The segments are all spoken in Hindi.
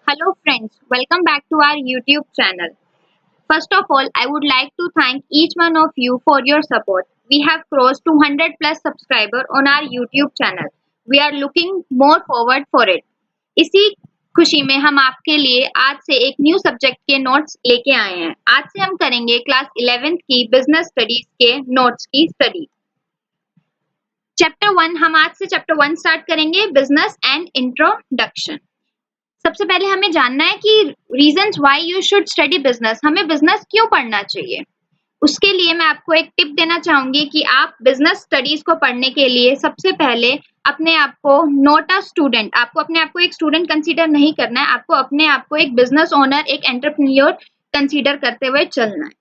Hello friends, welcome back to our YouTube channel. First of all, I would like to thank each one of you for your support. We have crossed 200 plus subscriber on our YouTube channel. We are looking more forward for it. इसी खुशी में हम आपके लिए आज से एक न्यू सब्जेक्ट के नोट्स लेके आए हैं। आज से हम करेंगे क्लास 11th की बिजनेस स्टडीज के नोट्स की स्टडी। चैप्टर 1 हम आज से चैप्टर 1 स्टार्ट करेंगे, बिजनेस एंड इंट्रोडक्शन। सबसे पहले हमें जानना है कि reasons why you should study business, हमें बिजनेस क्यों पढ़ना चाहिए। उसके लिए मैं आपको एक टिप देना चाहूंगी कि आप बिजनेस स्टडीज को पढ़ने के लिए सबसे पहले अपने आप को नॉट अ स्टूडेंट, आपको अपने आप को एक स्टूडेंट कंसीडर नहीं करना है, आपको अपने आप को एक बिजनेस ओनर, एक एंटरप्रेन्योर कंसीडर करते हुए चलना है।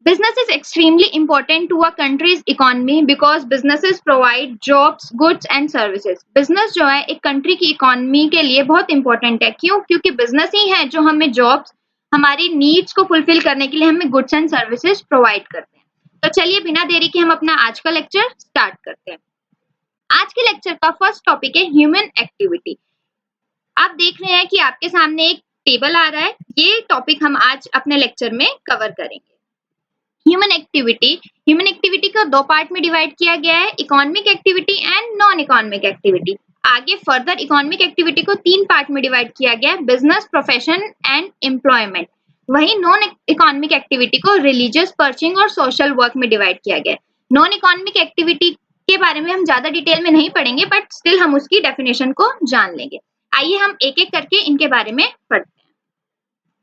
Business is extremely important to a country's economy because businesses provide jobs, goods and services. Business जो है एक कंट्री की इकोनॉमी के लिए बहुत इंपॉर्टेंट है। क्यों? क्योंकि बिजनेस ही है जो हमें जॉब्स, हमारी नीड्स को फुलफिल करने के लिए हमें गुड्स एंड सर्विसेज प्रोवाइड करते हैं। तो चलिए बिना देरी के हम अपना आज का लेक्चर स्टार्ट करते हैं। आज के लेक्चर का फर्स्ट टॉपिक है ह्यूमन एक्टिविटी। आप देख रहे हैं कि आपके सामने एक टेबल आ रहा है, ये टॉपिक हम आज अपने लेक्चर में कवर करेंगे। ह्यूमन एक्टिविटी को दो पार्ट में डिवाइड किया गया है, economic activity and non economic activity. आगे फर्दर इकोनॉमिक एक्टिविटी को तीन पार्ट में डिवाइड किया गया है, बिजनेस, प्रोफेशन एंड एम्प्लॉयमेंट। वहीं नॉन इकोनॉमिक एक्टिविटी को रिलीजियस, पर्चिंग और सोशल वर्क में डिवाइड किया गया है। नॉन इकोनॉमिक एक्टिविटी के बारे में हम ज्यादा डिटेल में नहीं पढ़ेंगे, बट स्टिल हम उसकी डेफिनेशन को जान लेंगे। आइए हम एक एक करके इनके बारे में पढ़ते हैं।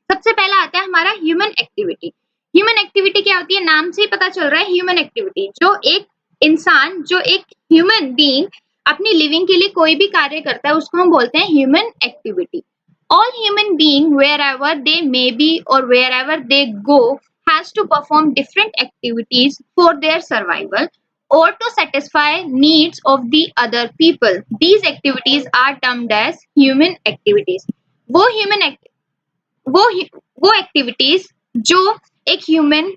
सबसे पहला आता है हमारा ह्यूमन एक्टिविटी। ह्यूमन एक्टिविटी क्या होती है? नाम से ही पता चल रहा है ह्यूमन एक्टिविटी, जो एक इंसान, जो एक ह्यूमन बीइंग अपनी लिविंग के लिए कोई भी कार्य करता है उसको हम बोलते हैं human activity. All human being wherever they may be or wherever they go has to perform different activities for their survival or to satisfy needs of the other people. These activities are termed as human activities. वो एक्टिविटीज जो एक ह्यूमन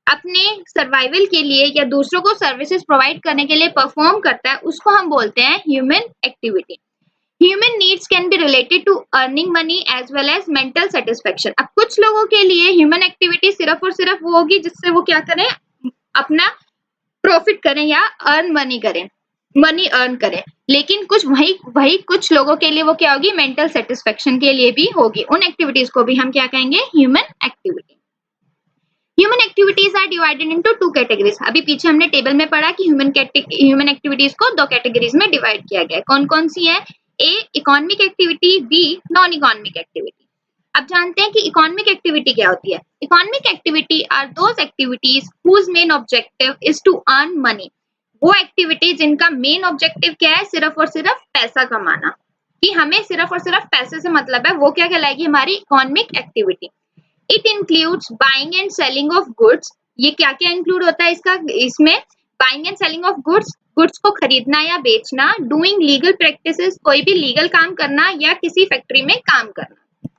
अपने सर्वाइवल के लिए या दूसरों को सर्विसेज प्रोवाइड करने के लिए परफॉर्म करता है उसको हम बोलते हैं human activity. Human needs can be related to earning money as well as mental satisfaction. अब कुछ लोगों के लिए ह्यूमन एक्टिविटी सिर्फ और सिर्फ वो होगी जिससे वो क्या करें, अपना प्रॉफिट करें या मनी अर्न करें, लेकिन कुछ वही कुछ लोगों के लिए वो क्या होगी, मेंटल सेटिस्फेक्शन के लिए भी होगी। उन एक्टिविटीज को भी हम क्या कहेंगे, human activity. Human activities are divided into two categories. अभी पीछे हमने टेबल में पढ़ा कि ह्यूमन एक्टिविटीज को दो कैटेगरीज में डिवाइड किया गया है। कौन कौन सी है? A economic activity, B non economic activity. अब जानते हैं कि इकोनॉमिक एक्टिविटी क्या होती है। Economic activity are those activities whose main objective is to earn money. वो एक्टिविटी जिनका मेन ऑब्जेक्टिव क्या है, सिर्फ और सिर्फ पैसा कमाना, कि हमें सिर्फ और सिर्फ पैसे से मतलब है, वो क्या कहलाएगी, हमारी economic activity. It includes buying and selling of goods. ये क्या क्या इंक्लूड होता है इसमें buying and selling of goods, goods को खरीदना या बेचना, डूइंग लीगल प्रैक्टिसेस, कोई भी लीगल काम करना या किसी फैक्ट्री में काम करना।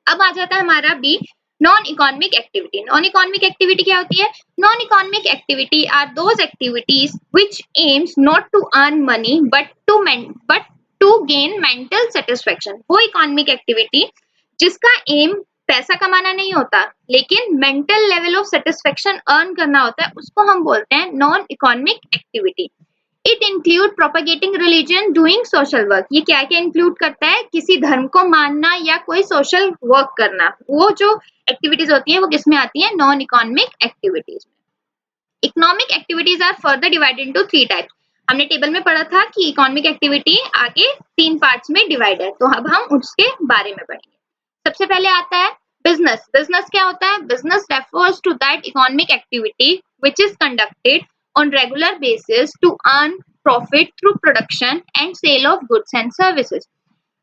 अब आ जाता है हमारा B, non economic activity. Non economic activity क्या होती है? Non economic activity are those activities which aims not to earn money but to gain mental satisfaction. वो इकोनॉमिक एक्टिविटी जिसका एम पैसा कमाना नहीं होता लेकिन mental level of satisfaction earn करना होता है, उसको हम बोलते हैं non economic activity. It include propagating religion, doing social work. ये क्या क्या इंक्लूड करता है? किसी धर्म को मानना या कोई सोशल वर्क करना। वो जो एक्टिविटीज होती है वो किसमें आती है? नॉन इकोनॉमिक एक्टिविटीज में। Economic activities are further divided into three types. हमने टेबल में पढ़ा था कि इकोनॉमिक एक्टिविटी आगे तीन पार्ट्स में डिवाइड है, तो अब हम उसके बारे में पढ़ेंगे। सबसे पहले आता है बिजनेस। बिजनेस क्या होता है? Business refers to that economic activity which is conducted on regular basis to earn profit through production and sale of goods and services.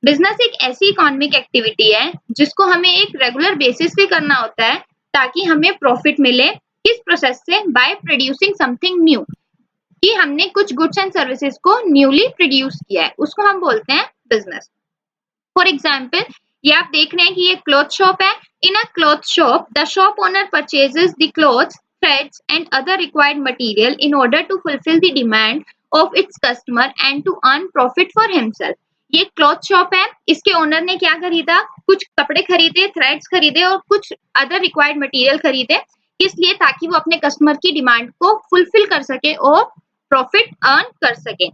Business एक ऐसी इकोनॉमिक एक्टिविटी है जिसको हमें एक रेगुलर बेसिस पे करना होता है ताकि हमें प्रॉफिट मिले। किस प्रोसेस से? बाय प्रोड्यूसिंग समथिंग न्यू, कि हमने कुछ गुड्स एंड सर्विसेज को न्यूली प्रोड्यूस किया है, उसको हम बोलते हैं बिजनेस। फॉर एग्जाम्पल, ये आप देख रहे हैं कि ये क्लॉथ शॉप है। In a cloth shop the shop owner purchases the clothes, threads and other required material in order to fulfill the demand of its customer and to earn profit for himself. ये क्लॉथ शॉप है, इसके ओनर ने क्या खरीदा, कुछ कपड़े खरीदे, थ्रेड्स खरीदे और कुछ अदर रिक्वायर्ड मटेरियल खरीदे, इसलिए ताकि वो अपने कस्टमर की डिमांड को फुलफिल कर सके और प्रॉफिट अर्न कर सके।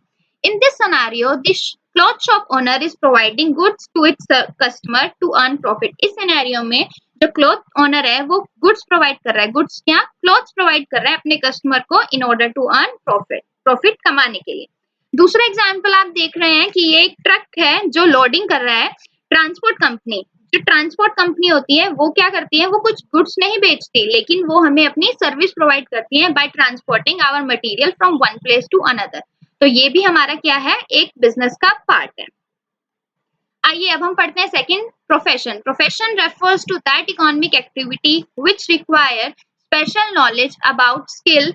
In this scenario this cloth shop owner is providing goods to its customer to earn profit. इस सिनेरियो में जो क्लॉथ ओनर है वो गुड्स प्रोवाइड कर रहा है, गुड्स क्या, क्लॉथ्स प्रोवाइड कर रहा है अपने कस्टमर को in order to earn profit, profit कमाने के लिए। दूसरा एग्जाम्पल आप देख रहे हैं कि ये एक ट्रक है जो लोडिंग कर रहा है। ट्रांसपोर्ट कंपनी, जो ट्रांसपोर्ट कंपनी होती है वो क्या करती है, वो कुछ गुड्स नहीं बेचती, लेकिन वो हमें अपनी सर्विस प्रोवाइड करती है by transporting our material from one place to another. तो ये भी हमारा क्या है, एक बिजनेस का पार्ट है। आइए अब हम पढ़ते हैं second, profession. Profession refers to that economic activity which require special knowledge about skill,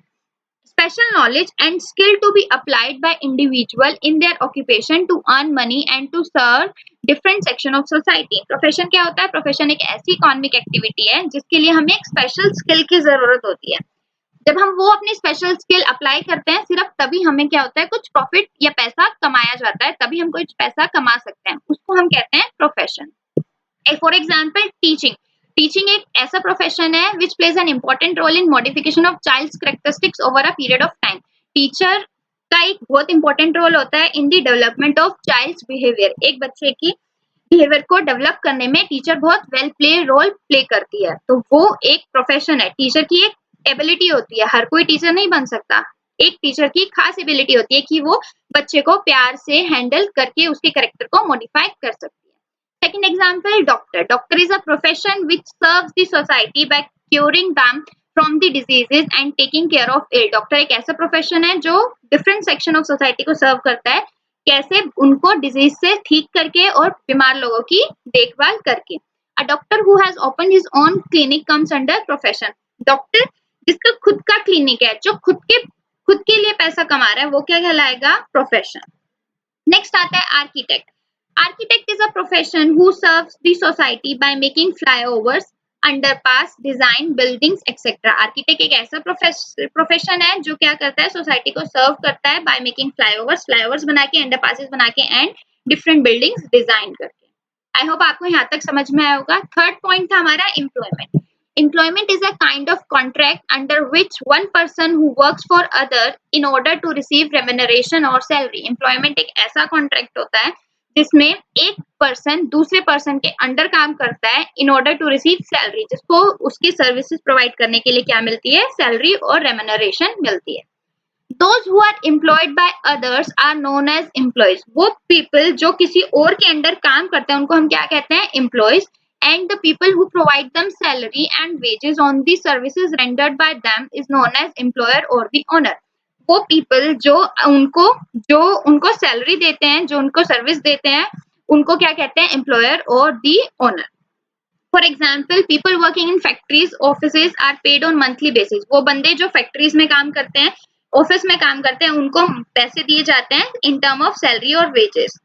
special knowledge and skill to be applied by individual in their occupation to earn money and to serve different section of society। Profession क्या होता है, प्रोफेशन एक ऐसी इकोनॉमिक एक्टिविटी है जिसके लिए हमें एक स्पेशल स्किल की जरूरत होती है। जब हम वो अपनी स्पेशल स्किल अप्लाई करते हैं सिर्फ तभी हमें क्या होता है, कुछ प्रॉफिट या पैसा कमाया जाता है, तभी हम कुछ पैसा कमा सकते हैं, उसको हम कहते हैं profession. For example teaching, teaching एक ऐसा प्रोफेशन है which plays an important role in modification of child's characteristics over a period of time. Teacher का एक बहुत इंपॉर्टेंट रोल होता है in the development of child's behaviour. एक बच्चे की बिहेवियर को डेवलप करने में टीचर बहुत वेल प्ले रोल प्ले करती है, तो वो एक प्रोफेशन है। टीचर की एक एबिलिटी होती है, हर कोई टीचर नहीं बन सकता, एक टीचर की खास एबिलिटी होती है कि वो बच्चे को प्यार से हैंडल करके उसके कैरेक्टर को मॉडिफाई कर सकती है। Second example, doctor. Doctor is a profession which serves the society by curing them from the diseases and taking care of ill. Doctor एक ऐसा प्रोफेशन है जो डिफरेंट सेक्शन ऑफ सोसाइटी को सर्व करता है, कैसे उनको डिजीज से ठीक करके और बीमार लोगों की देखभाल करके। A doctor who has opened his own clinic comes under profession. Doctor जिसका खुद का क्लिनिक है, जो खुद के लिए पैसा कमा रहा है, वो क्या कहलाएगा, प्रोफेशन। नेक्स्ट आता है architect. Architect is a profession who serves the society by making flyovers, underpass, design buildings, etc. Architect एक ऐसा प्रोफेशन है जो क्या करता है, सोसाइटी को सर्व करता है by making flyovers, flyovers बना के, underpasses बना के and different buildings डिजाइन करके। आई होप आपको यहाँ तक समझ में आया होगा। थर्ड पॉइंट था हमारा employment. Employment is a kind of contract under which one person who works for other in order to receive remuneration or salary. Employment एक ऐसा कॉन्ट्रैक्ट होता है जिसमें एक पर्सन दूसरे पर्सन के अंडर काम करता है in order to receive salary, जिसको उसकी सर्विसेज प्रोवाइड करने के लिए क्या मिलती है, सैलरी और रेम्यूनरेशन मिलती है। Those who are employed by others are known as employees. वो people जो किसी और के अंडर काम करते हैं उनको हम क्या कहते हैं, employees. And the people who provide them salary and wages on the services rendered by them is known as employer or the owner. वो पीपल जो उनको सैलरी देते हैं, जो उनको सर्विस देते हैं, उनको क्या कहते हैं, एम्प्लॉयर और the owner. For example people working in factories offices are paid on monthly basis. वो बंदे जो फैक्ट्रीज में काम करते हैं, ऑफिस में काम करते हैं, उनको पैसे दिए जाते हैं इन टर्म ऑफ सैलरी और वेजेस।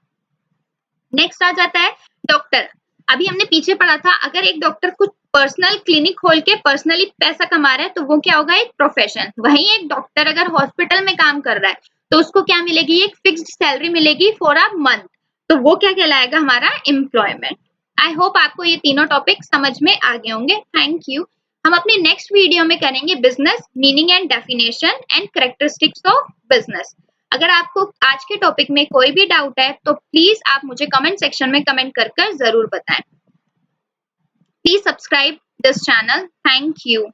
नेक्स्ट आ जाता है डॉक्टर। अभी हमने पीछे पढ़ा था, अगर एक डॉक्टर कुछ पर्सनल क्लिनिक खोल के पर्सनली पैसा कमा रहा है तो वो क्या होगा, एक प्रोफेशन। वहीं एक डॉक्टर अगर हॉस्पिटल में काम कर रहा है तो उसको क्या मिलेगी, एक फिक्स्ड सैलरी मिलेगी फॉर अ मंथ, तो वो क्या कहलाएगा, हमारा एम्प्लॉयमेंट। आई होप आपको ये तीनों टॉपिक समझ में आ गए होंगे। Thank you. हम अपने नेक्स्ट वीडियो में करेंगे business, meaning and definition and characteristics of business. अगर आपको आज के टॉपिक में कोई भी डाउट है तो प्लीज आप मुझे कमेंट सेक्शन में कमेंट कर जरूर बताएं। Please subscribe this channel. Thank you.